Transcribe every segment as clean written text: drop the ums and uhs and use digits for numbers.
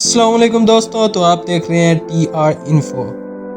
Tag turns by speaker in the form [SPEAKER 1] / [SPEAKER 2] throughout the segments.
[SPEAKER 1] السلام علیکم دوستوں، تو آپ دیکھ رہے ہیں ٹی آر انفو۔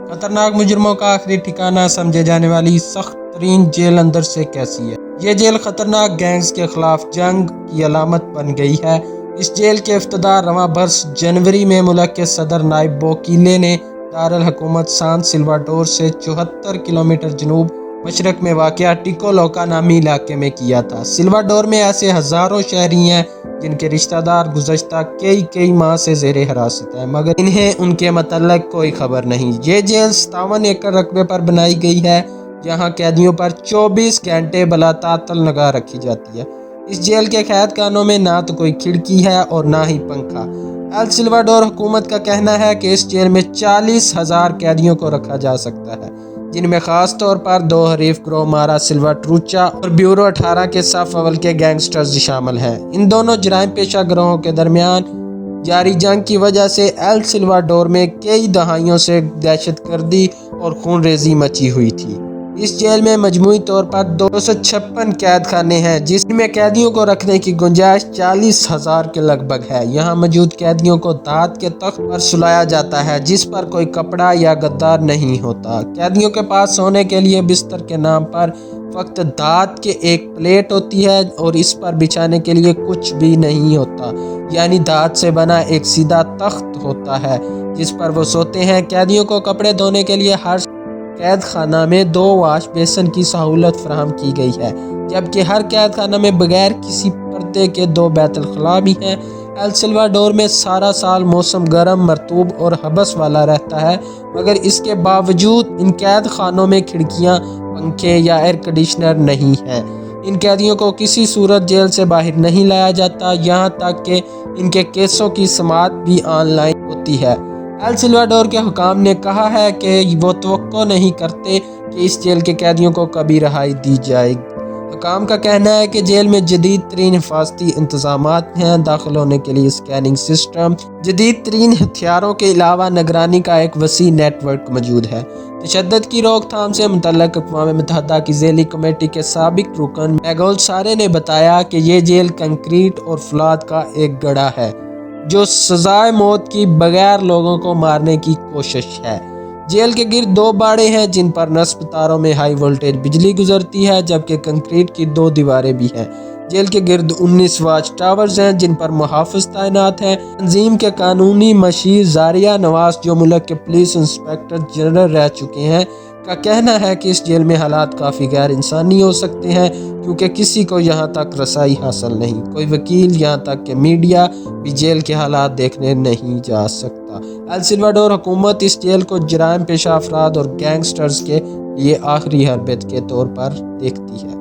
[SPEAKER 1] خطرناک مجرموں کا آخری ٹھکانہ سمجھے جانے والی سخت ترین جیل اندر سے کیسی ہے؟ یہ جیل خطرناک گینگز کے خلاف جنگ کی علامت بن گئی ہے۔ اس جیل کے افتتاح رواں برس جنوری میں ملک کے صدر نائب بوکیلے نے دارالحکومت سان سلواڈور سے 74 کلومیٹر جنوب مشرق میں واقع ٹیکولوکا نامی علاقے میں کیا تھا۔ سلواڈور میں ایسے ہزاروں شہری ہیں جن کے رشتہ دار گزشتہ کئی ماہ سے زیر حراست ہیں، مگر انہیں ان کے متعلق کوئی خبر نہیں۔ یہ جیل 57 ایکڑ رقبے پر بنائی گئی ہے، جہاں قیدیوں پر 24 گھنٹے بلا تعطل نگاہ رکھی جاتی ہے۔ اس جیل کے قید خانوں میں نہ تو کوئی کھڑکی ہے اور نہ ہی پنکھا۔ ایل سلواڈور حکومت کا کہنا ہے کہ اس جیل میں 40,000 قیدیوں کو رکھا جا سکتا ہے، جن میں خاص طور پر 2 حریف گروہ مارا سلواٹروچا اور بیورو 18 کے صف اول کے گینگسٹرز شامل ہیں۔ ان دونوں جرائم پیشہ گروہوں کے درمیان جاری جنگ کی وجہ سے ایل سلواڈور میں کئی دہائیوں سے دہشت گردی اور خون ریزی مچی ہوئی تھی۔ اس جیل میں مجموعی طور پر 256 قید خانے ہیں، جس میں قیدیوں کو رکھنے کی گنجائش 40,000 کے لگ بھگ ہے۔ یہاں موجود قیدیوں کو دھات کے تخت پر سلایا جاتا ہے، جس پر کوئی کپڑا یا گدار نہیں ہوتا۔ قیدیوں کے پاس سونے کے لیے بستر کے نام پر فقط دھات کے ایک پلیٹ ہوتی ہے اور اس پر بچھانے کے لیے کچھ بھی نہیں ہوتا، یعنی دھات سے بنا ایک سیدھا تخت ہوتا ہے جس پر وہ سوتے ہیں۔ قیدیوں کو کپڑے دھونے کے لیے ہر قید خانہ میں 2 واش بیسن کی سہولت فراہم کی گئی ہے، جبکہ ہر قید خانہ میں بغیر کسی پردے کے 2 بیت الخلاء بھی ہیں۔ ایل سلواڈور میں سارا سال موسم گرم، مرطوب اور حبس والا رہتا ہے، مگر اس کے باوجود ان قید خانوں میں کھڑکیاں، پنکھے یا ایئر کنڈیشنر نہیں ہیں۔ ان قیدیوں کو کسی صورت جیل سے باہر نہیں لایا جاتا، یہاں تک کہ ان کے کیسوں کی سماعت بھی آن لائن ہوتی ہے۔ ایل سلواڈور کے حکام نے کہا ہے کہ وہ توقع نہیں کرتے کہ اس جیل کے قیدیوں کو کبھی رہائی دی جائے گی۔ حکام کا کہنا ہے کہ جیل میں جدید ترین حفاظتی انتظامات ہیں۔ داخل ہونے کے لیے اسکیننگ سسٹم، جدید ترین ہتھیاروں کے علاوہ نگرانی کا ایک وسیع نیٹ ورک موجود ہے۔ تشدد کی روک تھام سے متعلق اقوام متحدہ کی ذیلی کمیٹی کے سابق رکن میگول سارے نے بتایا کہ یہ جیل کنکریٹ اور فولاد کا ایک گڑھا ہے جو سزائے موت کی بغیر لوگوں کو مارنے کی کوشش ہے۔ جیل کے گرد 2 باڑے ہیں جن پر نصب تاروں میں ہائی وولٹیج بجلی گزرتی ہے، جبکہ کنکریٹ کی 2 دیواریں بھی ہیں۔ جیل کے گرد 19 واچ ٹاورز ہیں جن پر محافظ تعینات ہیں۔ تنظیم کے قانونی مشیر زاریہ نواس، جو ملک کے پولیس انسپکٹر جنرل رہ چکے ہیں، کا کہنا ہے کہ اس جیل میں حالات کافی غیر انسانی ہو سکتے ہیں کیونکہ کسی کو یہاں تک رسائی حاصل نہیں۔ کوئی وکیل، یہاں تک کہ میڈیا بھی جیل کے حالات دیکھنے نہیں جا سکتا۔ ایل سلواڈور حکومت اس جیل کو جرائم پیشہ افراد اور گینگسٹرز کے لیے آخری حربت کے طور پر دیکھتی ہے۔